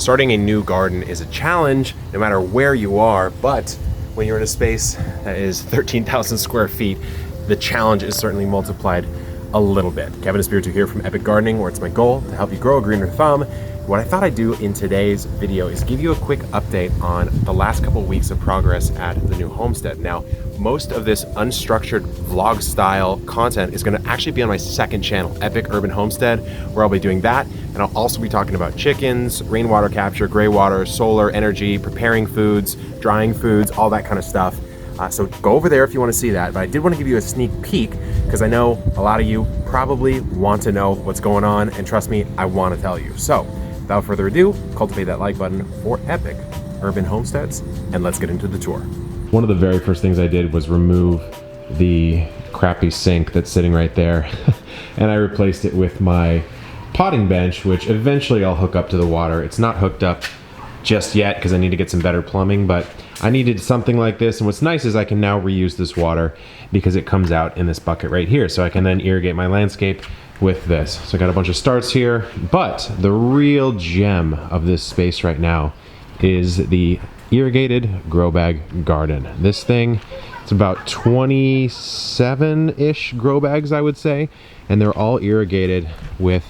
Starting a new garden is a challenge no matter where you are, but when you're in a space that is 13,000 square feet, the challenge is certainly multiplied a little bit. Kevin Espiritu here from Epic Gardening, where it's my goal to help you grow a greener thumb. What I thought I'd do in today's video is give you a quick update on the last couple of weeks of progress at the new homestead. Now, most of this unstructured vlog style content is going to actually be on my second channel, Epic Urban Homestead, where I'll be doing that. And I'll also be talking about chickens, rainwater capture, gray water, solar energy, preparing foods, drying foods, all that kind of stuff. So go over there if you want to see that. But I did want to give you a sneak peek because I know a lot of you probably want to know what's going on. And trust me, I want to tell you. So without further ado, cultivate that like button for Epic Urban Homesteads, and let's get into the tour. One of the very first things I did was remove the crappy sink that's sitting right there, and I replaced it with my potting bench, which eventually I'll hook up to the water. It's not hooked up just yet because I need to get some better plumbing, but I needed something like this. And what's nice is I can now reuse this water because it comes out in this bucket right here. So I can then irrigate my landscape with this. So I got a bunch of starts here, but the real gem of this space right now is the irrigated grow bag garden. This thing, it's about 27-ish grow bags, I would say, and they're all irrigated with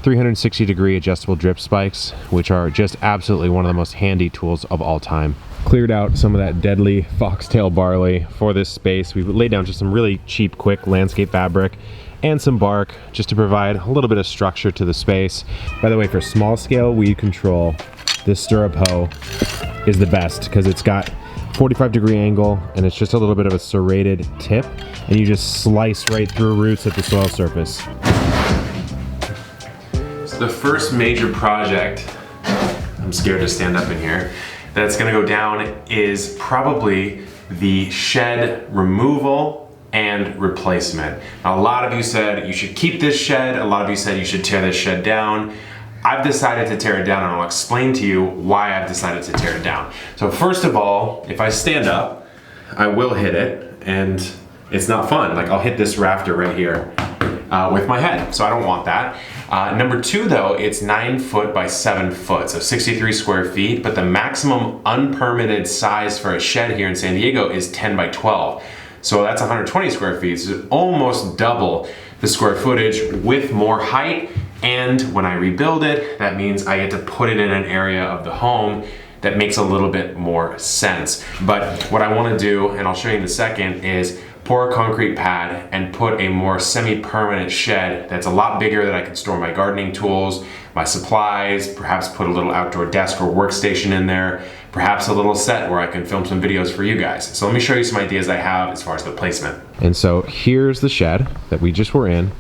360-degree adjustable drip spikes, which are just absolutely one of the most handy tools of all time. Cleared out some of that deadly foxtail barley for this space. We've laid down just some really cheap, quick landscape fabric and some bark just to provide a little bit of structure to the space. By the way, for small scale weed control, this stirrup hoe is the best because it's got 45-degree angle and it's just a little bit of a serrated tip, and you just slice right through roots at the soil surface. So the first major project, I'm scared to stand up in here, that's gonna go down is probably the shed removal and replacement. Now, a lot of you said you should keep this shed. A lot of you said you should tear this shed down. I've decided to tear it down, and I'll explain to you why I've decided to tear it down. So first of all, if I stand up, I will hit it, and it's not fun. Like, I'll hit this rafter right here with my head, so I don't want that. Number two, though, it's 9 foot by 7 foot, so 63 square feet, but the maximum unpermitted size for a shed here in San Diego is 10 by 12. So that's 120 square feet, so it's almost double the square footage with more height. And when I rebuild it, that means I get to put it in an area of the home that makes a little bit more sense. But what I want to do, and I'll show you in a second, is pour a concrete pad and put a more semi-permanent shed that's a lot bigger, that I can store my gardening tools, my supplies, perhaps put a little outdoor desk or workstation in there, perhaps a little set where I can film some videos for you guys. So let me show you some ideas I have as far as the placement. And so here's the shed that we just were in,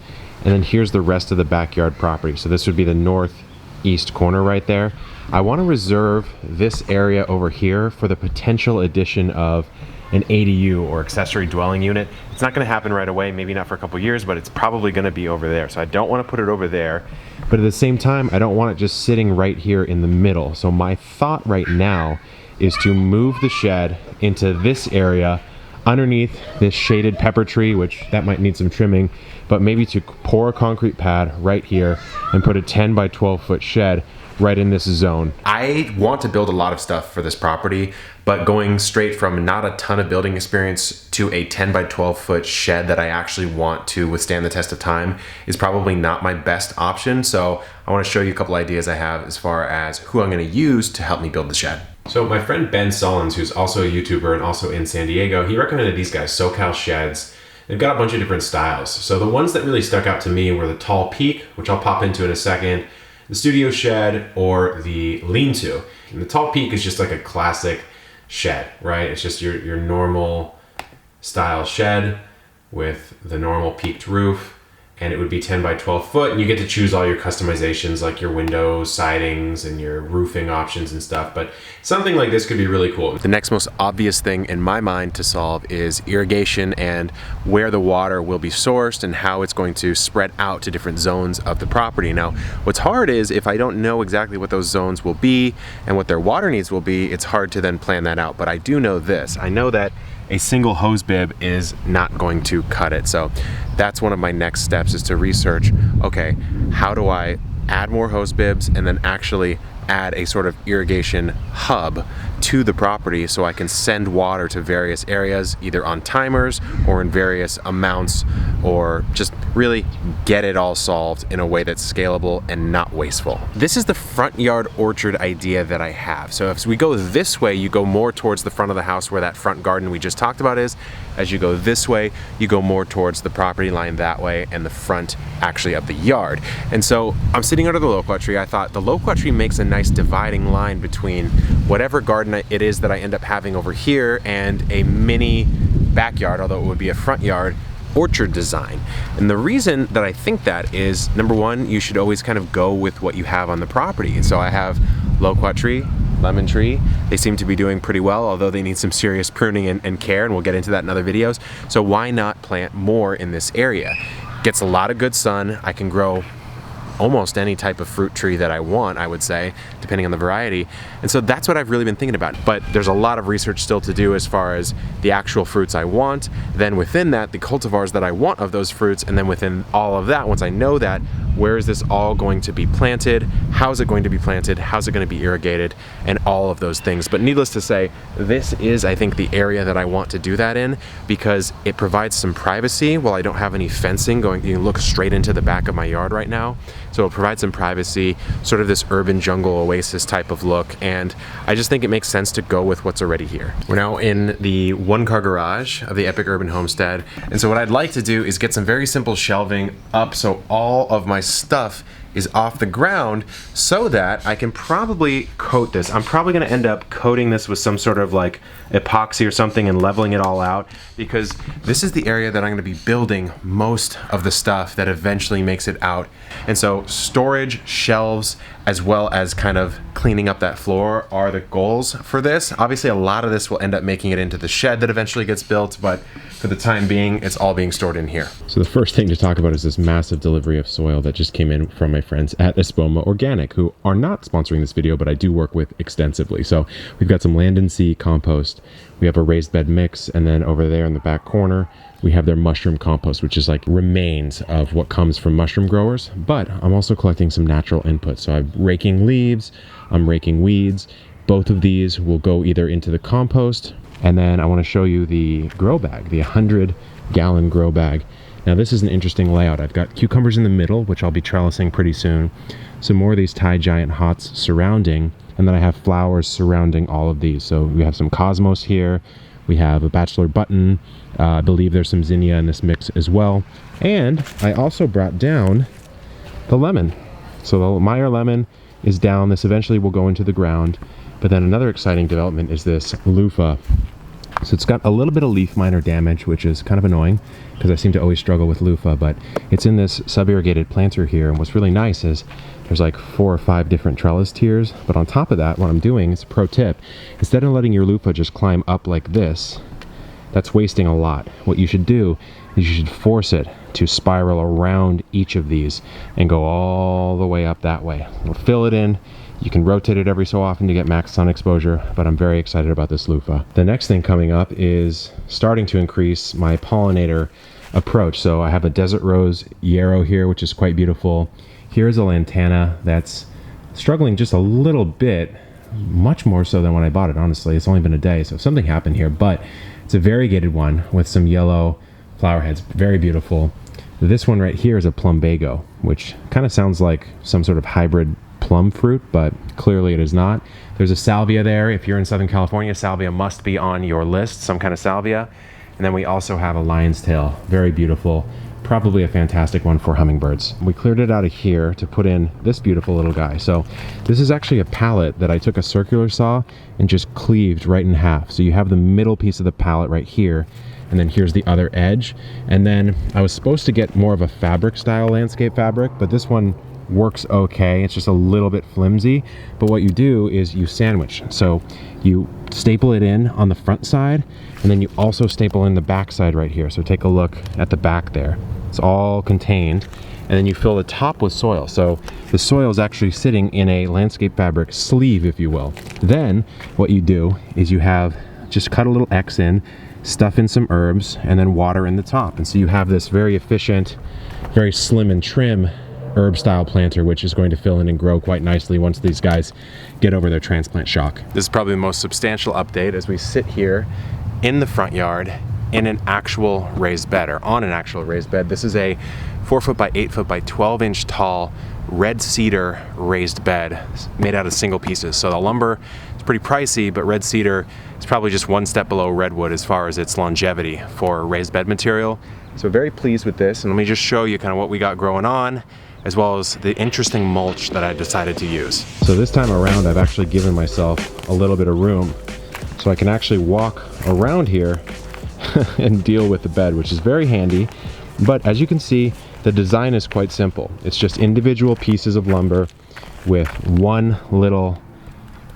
and then here's the rest of the backyard property. So this would be the northeast corner right there. I want to reserve this area over here for the potential addition of an ADU or accessory dwelling unit. It's not going to happen right away, maybe not for a couple years, but it's probably going to be over there. So I don't want to put it over there, but at the same time, I don't want it just sitting right here in the middle. So my thought right now is to move the shed into this area underneath this shaded pepper tree, which that might need some trimming, but maybe to pour a concrete pad right here and put a 10 by 12 foot shed right in this zone. I want to build a lot of stuff for this property, but going straight from not a ton of building experience to a 10 by 12 foot shed that I actually want to withstand the test of time is probably not my best option. So I want to show you a couple ideas I have as far as who I'm going to use to help me build the shed. So my friend Ben Sullins, who's also a YouTuber and also in San Diego, he recommended these guys, SoCal Sheds. They've got a bunch of different styles. So the ones that really stuck out to me were the tall peak, which I'll pop into in a second, the studio shed, or the lean-to. And the tall peak is just like a classic shed, right? It's just your normal style shed with the normal peaked roof, and it would be 10 by 12 foot, and you get to choose all your customizations like your windows, sidings, and your roofing options and stuff. But something like this could be really cool. The next most obvious thing in my mind to solve is irrigation and where the water will be sourced and how it's going to spread out to different zones of the property. Now, what's hard is if I don't know exactly what those zones will be and what their water needs will be, it's hard to then plan that out. But I do know this. I know that a single hose bib is not going to cut it. So that's one of my next steps, is to research, okay, how do I add more hose bibs and then actually add a sort of irrigation hub to the property so I can send water to various areas, either on timers or in various amounts, or just really get it all solved in a way that's scalable and not wasteful. This is the front yard orchard idea that I have. So if we go this way, you go more towards the front of the house where that front garden we just talked about is. As you go this way, you go more towards the property line that way and the front actually of the yard. And so I'm sitting under the loquat tree. I thought the loquat tree makes a nice dividing line between whatever garden it is that I end up having over here and a mini backyard, although it would be a front yard, orchard design. And the reason that I think that is, number one, you should always kind of go with what you have on the property. And so I have loquat tree, lemon tree. They seem to be doing pretty well, although they need some serious pruning and care, and we'll get into that in other videos. So why not plant more in this area? Gets a lot of good sun. I can grow almost any type of fruit tree that I want, I would say, depending on the variety. And so that's what I've really been thinking about. But there's a lot of research still to do as far as the actual fruits I want. Then within that, the cultivars that I want of those fruits. And then within all of that, once I know that, where is this all going to be planted? How is it going to be planted? How's it going to be irrigated? And all of those things. But needless to say, this is, I think, the area that I want to do that in, because it provides some privacy while I don't have any fencing going. You can look straight into the back of my yard right now. So it provides some privacy, sort of this urban jungle oasis type of look. And I just think it makes sense to go with what's already here. We're now in the one-car garage of the Epic Urban Homestead. And so what I'd like to do is get some very simple shelving up so all of my stuff is off the ground so that I can probably coat this. I'm probably gonna end up coating this with some sort of like epoxy or something and leveling it all out, because this is the area that I'm gonna be building most of the stuff that eventually makes it out. And so storage, shelves, as well as kind of cleaning up that floor are the goals for this. Obviously a lot of this will end up making it into the shed that eventually gets built, but for the time being, it's all being stored in here. So the first thing to talk about is this massive delivery of soil that just came in from my friends at Espoma Organic, who are not sponsoring this video, but I do work with extensively. So we've got some land and sea compost, we have a raised bed mix, and then over there in the back corner, we have their mushroom compost, which is like remains of what comes from mushroom growers. But I'm also collecting some natural input. So I'm raking leaves, I'm raking weeds. Both of these will go either into the compost, and then I want to show you the grow bag, the 100-gallon grow bag. Now this is an interesting layout. I've got cucumbers in the middle, which I'll be trellising pretty soon. Some more of these Thai giant hots surrounding, and then I have flowers surrounding all of these. So we have some cosmos here. We have a bachelor button. I believe there's some zinnia in this mix as well. And I also brought down the lemon. So the Meyer lemon is down. This eventually will go into the ground. But then another exciting development is this loofah. So it's got a little bit of leaf miner damage, which is kind of annoying because I seem to always struggle with loofah, but it's in this sub-irrigated planter here. And what's really nice is there's like 4 or 5 different trellis tiers. But on top of that, what I'm doing is a pro tip. Instead of letting your loofah just climb up like this, that's wasting a lot. What you should do is you should force it to spiral around each of these and go all the way up that way. We'll fill it in. You can rotate it every so often to get max sun exposure, but I'm very excited about this loofah. The next thing coming up is starting to increase my pollinator approach. So I have a desert rose yarrow here, which is quite beautiful. Here's a lantana that's struggling just a little bit, much more so than when I bought it, honestly. It's only been a day, so something happened here, but it's a variegated one with some yellow flower heads, very beautiful. This one right here is a plumbago, which kind of sounds like some sort of hybrid plum fruit, but clearly it is not. There's a salvia there. If you're in Southern California, salvia must be on your list, some kind of salvia. And then we also have a lion's tail, very beautiful, probably a fantastic one for hummingbirds. We cleared it out of here to put in this beautiful little guy. So this is actually a pallet that I took a circular saw and just cleaved right in half. So you have the middle piece of the pallet right here, and then here's the other edge. And then I was supposed to get more of a fabric style landscape fabric, but this one works okay. It's just a little bit flimsy, but what you do is you sandwich. So you staple it in on the front side, and then you also staple in the back side right here. So take a look at the back there. It's all contained, and then you fill the top with soil. So the soil is actually sitting in a landscape fabric sleeve, if you will. Then what you do is you have just cut a little X in, stuff in some herbs, and then water in the top. And so you have this very efficient, very slim and trim herb style planter, which is going to fill in and grow quite nicely once these guys get over their transplant shock. This is probably the most substantial update as we sit here in the front yard in an actual raised bed, or on an actual raised bed. This is a 4 foot by 8 foot by 12 inch tall red cedar raised bed made out of single pieces. So the lumber is pretty pricey, but red cedar is probably just one step below redwood as far as its longevity for raised bed material. So very pleased with this, and let me just show you kind of what we got growing on, as well as the interesting mulch that I decided to use. So this time around, I've actually given myself a little bit of room so I can actually walk around here and deal with the bed, which is very handy. But as you can see, the design is quite simple. It's just individual pieces of lumber with one little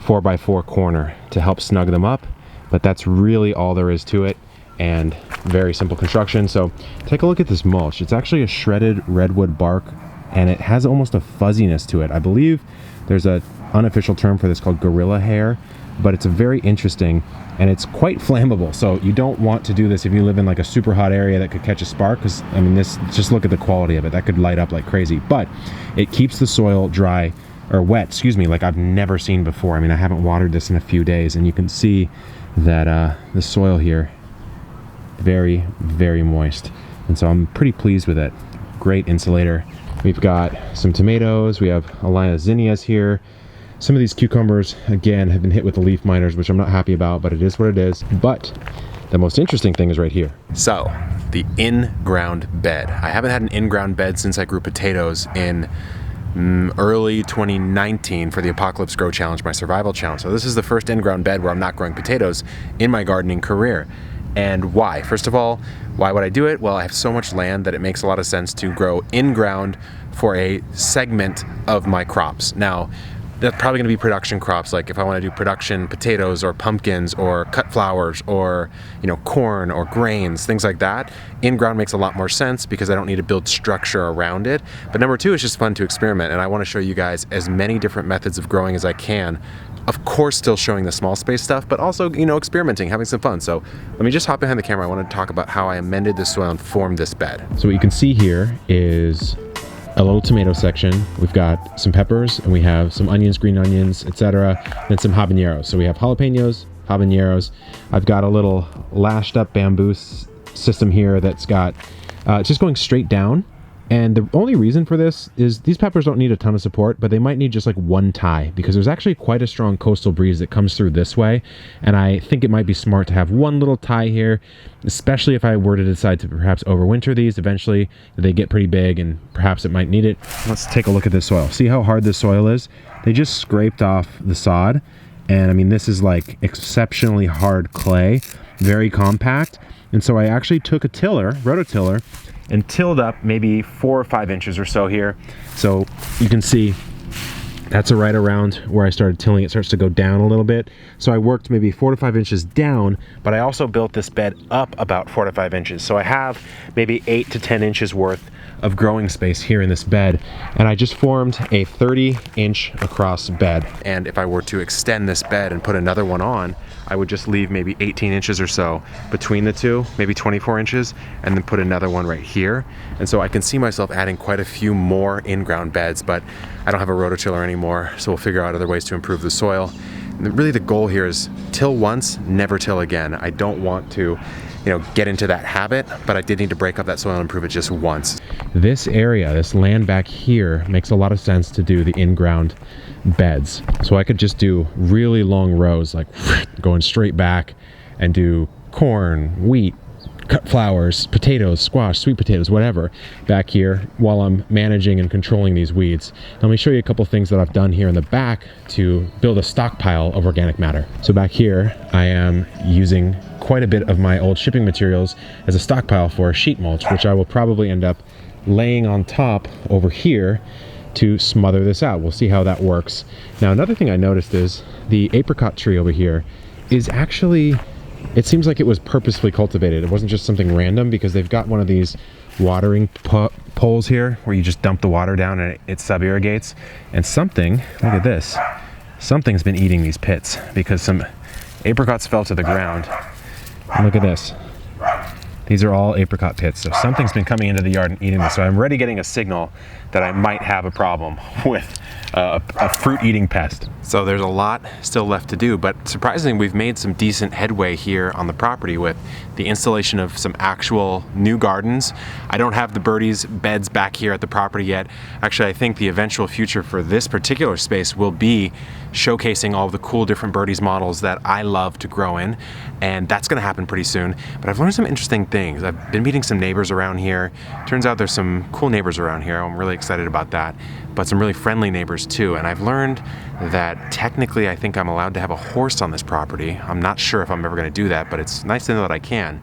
4x4 corner to help snug them up, but that's really all there is to it, and very simple construction. So take a look at this mulch. It's actually a shredded redwood bark, and it has almost a fuzziness to it. I believe there's an unofficial term for this called gorilla hair, but it's a very interesting, and it's quite flammable. So you don't want to do this if you live in like a super hot area that could catch a spark, because I mean, this, just look at the quality of it. That could light up like crazy, but it keeps the soil dry, or wet, excuse me, like I've never seen before. I mean, I haven't watered this in a few days, and you can see that the soil here, very, very moist. And so I'm pretty pleased with it. Great insulator. We've got some tomatoes. We have a line of zinnias here. Some of these cucumbers, again, have been hit with the leaf miners, which I'm not happy about, but it is what it is. But the most interesting thing is right here. So, the in-ground bed. I haven't had an in-ground bed since I grew potatoes in early 2019 for the Apocalypse Grow Challenge, my survival challenge. So this is the first in-ground bed where I'm not growing potatoes in my gardening career. And why? First of all, why would I do it? Well, I have so much land that it makes a lot of sense to grow in-ground for a segment of my crops. Now, that's probably going to be production crops, like if I want to do production potatoes or pumpkins or cut flowers or, you know, corn or grains, things like that. In-ground makes a lot more sense because I don't need to build structure around it. But number two, it's just fun to experiment, and I want to show you guys as many different methods of growing as I can. Of course, still showing the small space stuff, but also, you know, experimenting, having some fun. So let me just hop behind the camera. I want to talk about how I amended the soil and formed this bed. So what you can see here is a little tomato section. We've got some peppers, and we have some onions, green onions, etc., and some habaneros. So we have jalapenos, habaneros. I've got a little lashed up bamboo system here that's got just going straight down. And the only reason for this is these peppers don't need a ton of support, but they might need just like one tie, because there's actually quite a strong coastal breeze that comes through this way. And I think it might be smart to have one little tie here, especially if I were to decide to perhaps overwinter these. Eventually they get pretty big and perhaps it might need it. Let's take a look at this soil. See how hard this soil is? They just scraped off the sod. And I mean, this is like exceptionally hard clay, very compact. And so I actually took a tiller, rototiller, and tilled up maybe 4 or 5 inches or so here. So you can see that's right around where I started tilling. It starts to go down a little bit. So I worked maybe 4 to 5 inches down, but I also built this bed up about 4 to 5 inches. So I have maybe 8 to 10 inches worth of growing space here in this bed. And I just formed a 30-inch across bed. And if I were to extend this bed and put another one on, I would just leave maybe 18 inches or so between the two, maybe 24 inches, and then put another one right here. And so I can see myself adding quite a few more in-ground beds, but I don't have a rototiller anymore, so we'll figure out other ways to improve the soil. And really the goal here is till once, never till again. I don't want to, you know, get into that habit, but I did need to break up that soil and improve it just once. This area, this land back here, makes a lot of sense to do the in-ground beds. So I could just do really long rows, like going straight back, and do corn, wheat, cut flowers, potatoes, squash, sweet potatoes, whatever, back here while I'm managing and controlling these weeds. Let me show you a couple things that I've done here in the back to build a stockpile of organic matter. So back here, I am using quite a bit of my old shipping materials as a stockpile for sheet mulch, which I will probably end up laying on top over here to smother this out. We'll see how that works. Now, another thing I noticed is the apricot tree over here is actually, it seems like it was purposefully cultivated. It wasn't just something random, because they've got one of these watering poles here where you just dump the water down and it sub-irrigates. And something, look at this, something's been eating these pits, because some apricots fell to the ground. And look at this. These are all apricot pits, so something's been coming into the yard and eating this. So I'm already getting a signal that I might have a problem with a fruit-eating pest. So there's a lot still left to do, but surprisingly, we've made some decent headway here on the property with the installation of some actual new gardens. I don't have the birdies beds back here at the property yet. Actually, I think the eventual future for this particular space will be showcasing all of the cool different birdies models that I love to grow in, and that's gonna happen pretty soon. But I've learned some interesting things. I've been meeting some neighbors around here. Turns out there's some cool neighbors around here. I'm really excited about that, but some really friendly neighbors too. And I've learned that technically I think I'm allowed to have a horse on this property. I'm not sure if I'm ever gonna do that, but it's nice to know that I can.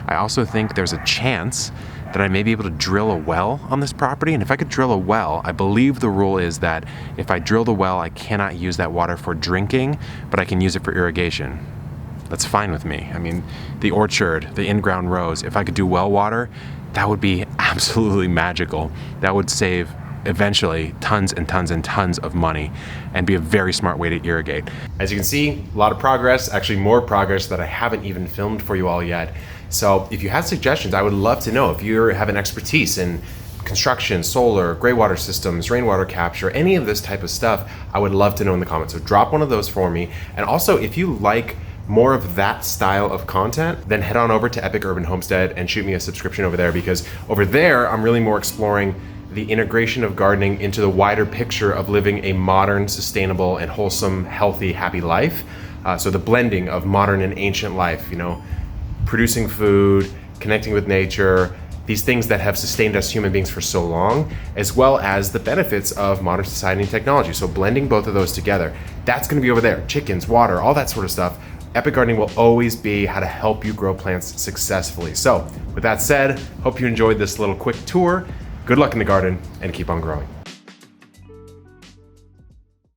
I also think there's a chance that I may be able to drill a well on this property. And if I could drill a well, I believe the rule is that if I drill the well, I cannot use that water for drinking, but I can use it for irrigation. That's fine with me. I mean, the orchard, the in-ground rows, if I could do well water, that would be absolutely magical. That would save eventually tons and tons and tons of money and be a very smart way to irrigate. As you can see, a lot of progress, actually more progress that I haven't even filmed for you all yet. So if you have suggestions, I would love to know. If you have an expertise in construction, solar, gray water systems, rainwater capture, any of this type of stuff, I would love to know in the comments. So drop one of those for me. And also, if you like more of that style of content, then head on over to Epic Urban Homestead and shoot me a subscription over there, because over there, I'm really more exploring the integration of gardening into the wider picture of living a modern, sustainable, and wholesome, healthy, happy life. So the blending of modern and ancient life, you know, producing food, connecting with nature, these things that have sustained us human beings for so long, as well as the benefits of modern society and technology. So blending both of those together, that's gonna be over there. Chickens, water, all that sort of stuff. Epic Gardening will always be how to help you grow plants successfully. So with that said, hope you enjoyed this little quick tour. Good luck in the garden and keep on growing.